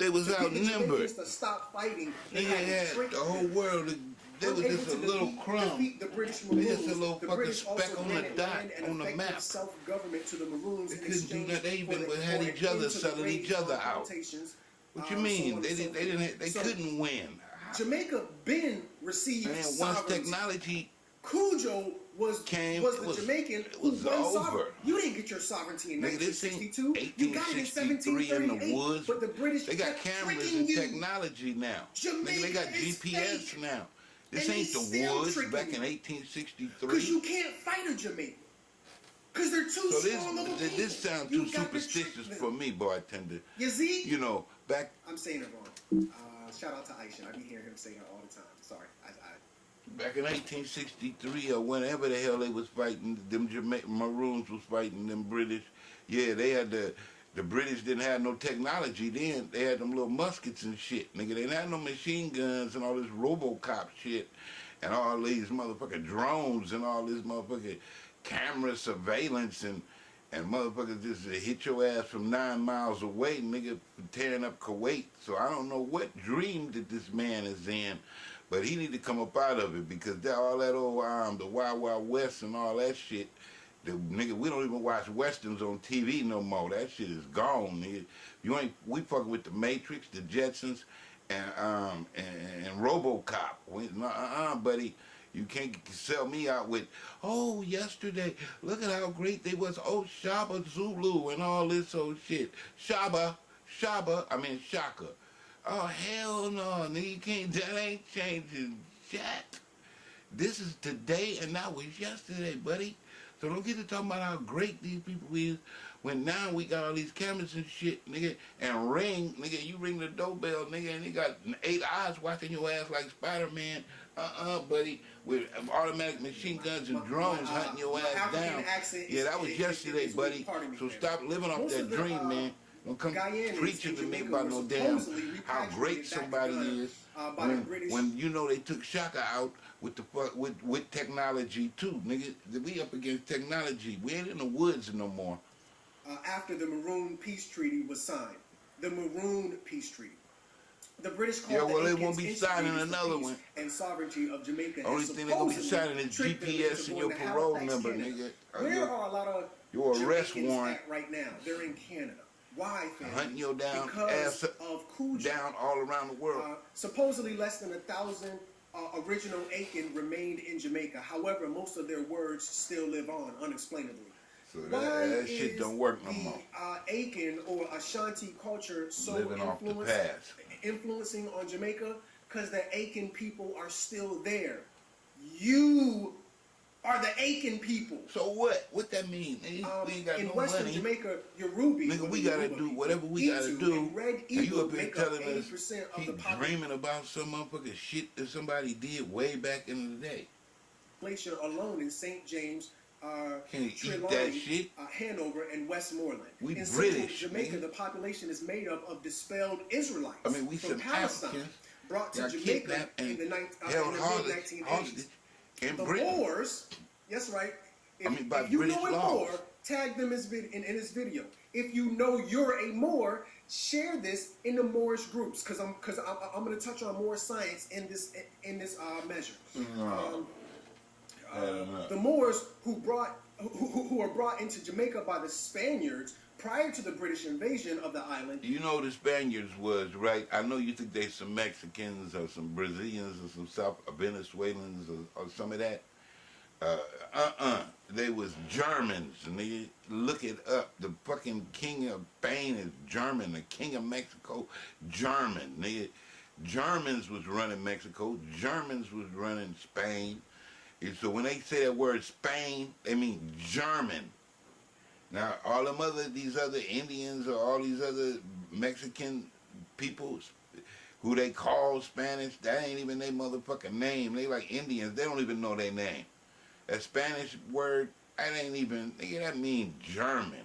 They was outnumbered. To stop fighting, They had the whole world. They was just a little crumb. The British They Maroons. just a little The fucking British speck also on the granted dot land and on the effective map. self-government to the Maroons. They in couldn't do exchange that. They even for had each other into the selling raised each other out. plantations, What you so mean? on They and so didn't. forth. They So, couldn't win. Jamaica been received And once sovereignty. technology Cujo was came, was it the was- Jamaican it who was won over. sovereignty. You didn't get your sovereignty in Nigga, this ain't 1962. You got it in 1863 in the 1738. woods. But the British They got kept cameras tricking and you. technology now. Nigga, they got Jamaica is GPS fake. now. This And ain't they the still woods tricking back in you. 1863. Because you can't fight a Jamaican. Because they're too So strong of a people. this sounds You too got to trick superstitious them. for me, bartender. You see? You know, back I'm saying it wrong. Shout out to Aisha. I be hearing him say her all the time. Sorry. back in 1863 or whenever the hell they was fighting, them Maroons was fighting them British. Yeah, they had the British didn't have no technology then. They had them little muskets and shit. Nigga, they didn't have no machine guns and all this RoboCop shit and all these motherfucking drones and all this motherfucking camera surveillance and motherfuckers just hit your ass from 9 miles away, nigga, tearing up Kuwait. So I don't know what dream that this man is in, but he need to come up out of it because all that old the Wild Wild West and all that shit. The nigga, we don't even watch westerns on TV no more. That shit is gone, nigga. We fucking with the Matrix, the Jetsons, and RoboCop. Buddy. You can't sell me out with, oh, yesterday, look at how great they was. Oh, Shaba Zulu and all this old shit. Shaka. Oh, hell no, nigga, you can't, that ain't changing shit. This is today and that was yesterday, buddy. So don't get to talking about how great these people is when now we got all these cameras and shit, nigga, and ring, nigga, you ring the doorbell, nigga, and you got 8 eyes watching your ass like Spider-Man. Buddy, with automatic machine guns and drones hunting your ass down. Yeah, that was yesterday, buddy. So stop living off that dream, man. Don't come preaching to me about no damn how great somebody is when you know they took Shaka out with with technology too, nigga. We up against technology. We ain't in the woods no more. After the Maroon Peace Treaty was signed, the Maroon Peace Treaty. The British called they won't be signing another one. And sovereignty of Jamaica. Only thing they're gonna be signing is GPS and your parole number, nigga. Where are a lot of your arrest Jamaicans warrant at right now? They're in Canada. Why, family? Hunting your down because ass of Cujo. down all around the world. Supposedly less than 1,000 original Aiken remained in Jamaica. However, most of their words still live on unexplainably. So that shit is don't work no more. Aiken or Ashanti culture so Living off the past. influencing on Jamaica? Because the Aiken people are still there. You are the Aiken people. So what? What that mean? We ain't got in no Western money. Jamaica, Yoruba. Nigga, we gotta do whatever we gotta do. And Red And you Eagle up here make up telling us 80% of he the dreaming about some motherfucking shit that somebody did way back in the day. population alone in St. James, Can you eat that Trelawney, shit? Hanover, and Westmoreland. We in British, Central Jamaica, nigga. the population is made up of dispelled Israelites I mean, we from some Palestine, Africans brought to got Jamaica kidnapped in and the held mid-1980s. hostage in The Britain. Moors, yes, right. If, by if you British know a laws. Moor, tag them in this video. If you know you're a Moor, share this in the Moorish groups, because I'm going to touch on more science in this measure. The Moors who were brought into Jamaica by the Spaniards prior to the British invasion of the island. You know the Spaniards was, right? I know you think they some Mexicans or some Brazilians or some South Venezuelans or some of that. They was Germans, and they look it up. The fucking king of Spain is German. The king of Mexico, German. Germans was running Mexico. Germans was running Spain. And so when they say that word Spain, they mean German. Now, all them these other Indians or all these other Mexican people who they call Spanish, that ain't even their motherfucking name. They like Indians. They don't even know their name. That Spanish word, that ain't even, nigga, that mean German.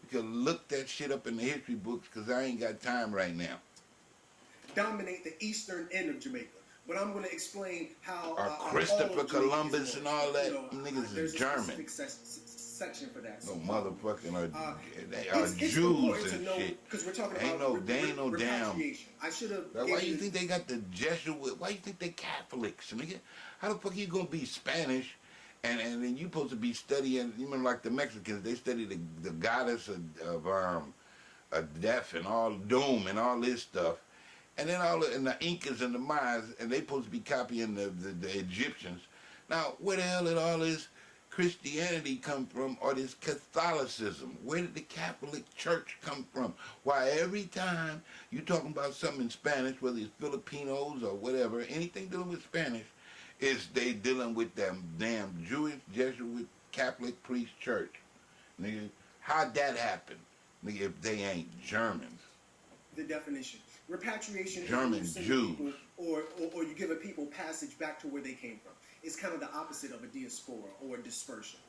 You can look that shit up in the history books, because I ain't got time right now. Dominate the eastern end of Jamaica. But I'm going to explain how Christopher Columbus and all that, niggas is German. Section for that. No motherfucking they are it's Jews and know, shit. Because we're talking Ain't about they ain't no damn. I should have. Why you think they got the Jesuit? Why you think they Catholics, nigga? How the fuck you gonna be Spanish, and then you supposed to be studying? You remember like the Mexicans? They study the goddess of death and all doom and all this stuff, and then and the Incas and the Mayas, and they supposed to be copying the Egyptians. Now where the hell did all this Christianity come from, or this Catholicism? Where did the Catholic Church come from? Why every time you talking about something in Spanish, whether it's Filipinos or whatever, anything dealing with Spanish, is they dealing with them damn Jewish Jesuit Catholic priest church. Nigga, how'd that happen? Nigga, if they ain't Germans. The definition. Repatriation German is Jews. People, or you give a people passage back to where they came from. It's kind of the opposite of a diaspora or dispersion.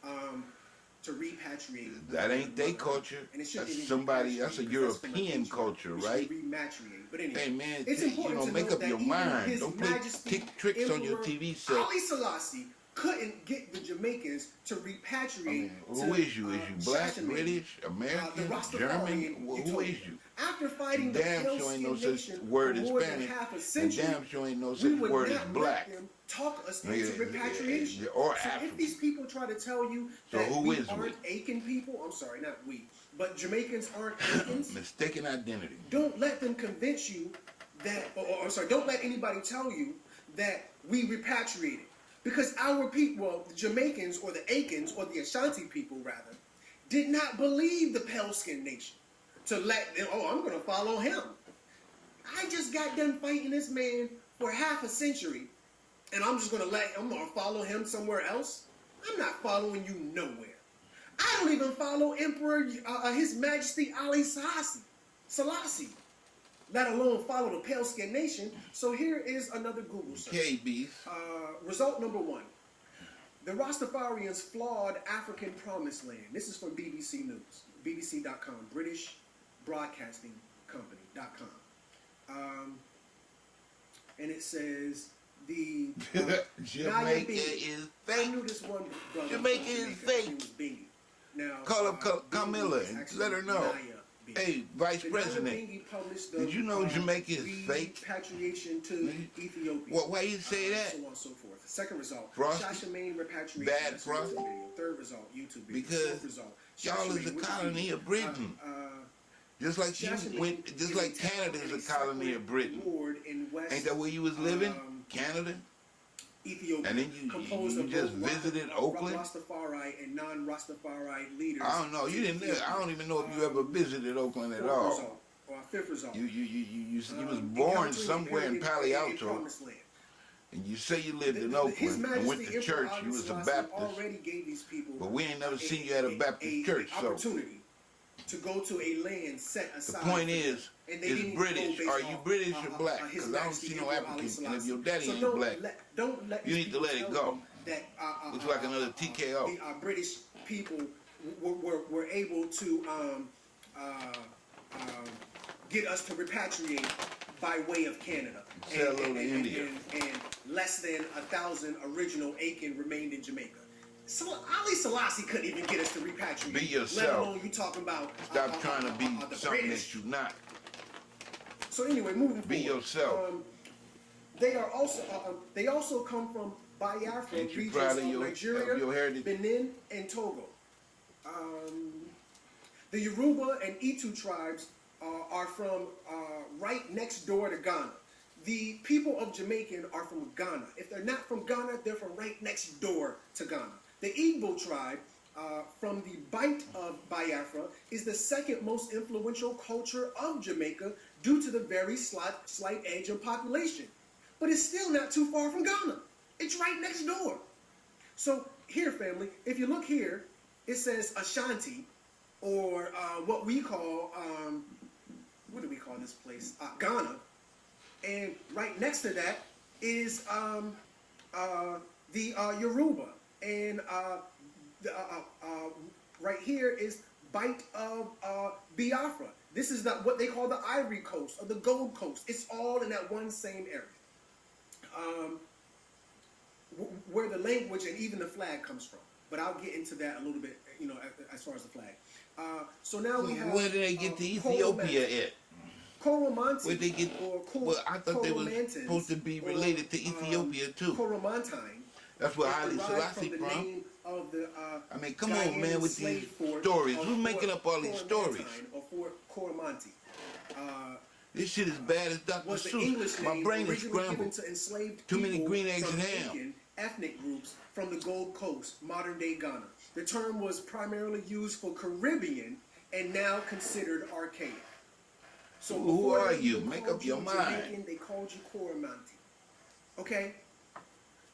To repatriate. That ain't their culture. That's somebody. That's a European culture, right? Rematriate. But anyway, hey man, it's important to make know up that your even mind. His Don't play Majesty tricks on your Emperor TV set. Ali Selassie couldn't get the Jamaicans to repatriate. Who is you? Is you black, British, American, German? Who is you? After fighting the damn sure ain't no such nation word for in more Spanish, than half a and century, damn sure ain't no we such would word as not black. let them talk us into repatriation. Or so African. if these people try to tell you So that who we is aren't Aiken people, I'm sorry, not we, but Jamaicans aren't Aikens, Mistaken identity. don't let them convince you that, or I'm sorry, don't let anybody tell you that we repatriated. Because our people, well, the Jamaicans or the Aikens or the Ashanti people rather, did not believe the pale-skinned nation to let them, I'm going to follow him. I just got done fighting this man for half a century, and I'm going to follow him somewhere else? I'm not following you nowhere. I don't even follow Emperor, His Majesty Ali Selassie, let alone follow the pale-skinned nation. So here is another Google search. KBs. Result number 1. The Rastafarians' flawed African promised land. This is from BBC News. BBC.com. British Broadcasting Company.com. And it says the Jamaica is fake. I knew this one brother. Jamaica is fake. Was Bingy. Now, Call up Camilla and let her know. Hey, Vice President, did you know Jamaica is fake? Repatriation to Ethiopia. Why you say that? So on and so forth. Second result, Frosty? Shashamane repatriation. Bad Frosty? Video. Third result, YouTube video. Because Fourth result, y'all is a colony of Britain. Just like you went, just like Canada is a colony of Britain. Ain't that where you was living? Canada? Ethiopia, And then you just visited Oakland? Rastafari and non-Rastafari leaders. I don't know. You didn't live. I don't even know if you ever visited Oakland at all. Fifth result. You was born somewhere in Palo Alto, and you say you lived in Oakland and went to church. You was a Baptist, but we ain't never seen you at a Baptist church. So to go to a land set aside. The point is British. Are you British or black? Because I don't see no Africans, and if your daddy ain't black, you need to let it go. Looks like another TKO. The British people were able to get us to repatriate by way of Canada. And less than 1,000 original Aiken remained in Jamaica. So Ali Selassie couldn't even get us to repatriate. Be yourself. Let alone you talking about stop trying to be something British. that you're not. So anyway, moving forward. Be yourself. They also come from Biafra regions of Nigeria, Benin, and Togo. The Yoruba and Itu tribes are from right next door to Ghana. The people of Jamaican are from Ghana. If they're not from Ghana, they're from right next door to Ghana. The Igbo tribe from the Bight of Biafra is the second most influential culture of Jamaica due to the very slight age of population. But it's still not too far from Ghana. It's right next door. So here, family, if you look here, it says Ashanti, or what we call, what do we call this place? Ghana. And right next to that is the Yoruba. And right here is Bight of Biafra. This is what they call the Ivory Coast or the Gold Coast. It's all in that one same area. Where the language and even the flag comes from. But I'll get into that a little bit, as far as the flag. So now we have... Where did they get to Ethiopia at? Coromantine. Where they get? Well, I thought they were supposed to be related to Ethiopia too. Coromantine. That's where Haile Selassie from. I mean, come on, man, with these stories. Who's making up all these stories? Or Fort Coromantine. This shit is bad as Dr. Seuss. My brain is scrambled. Too many green eggs and ham. Ethnic groups from the Gold Coast, modern-day Ghana. The term was primarily used for Caribbean and now considered archaic. So who are you? Make up your mind. Jamaican, they called you Coromantine. Okay?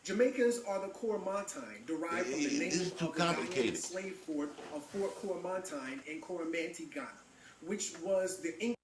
Jamaicans are the Coromantine, derived from the name of the Ghanaian slave fort of Fort Coromantine in Coromantine, Ghana, which was the English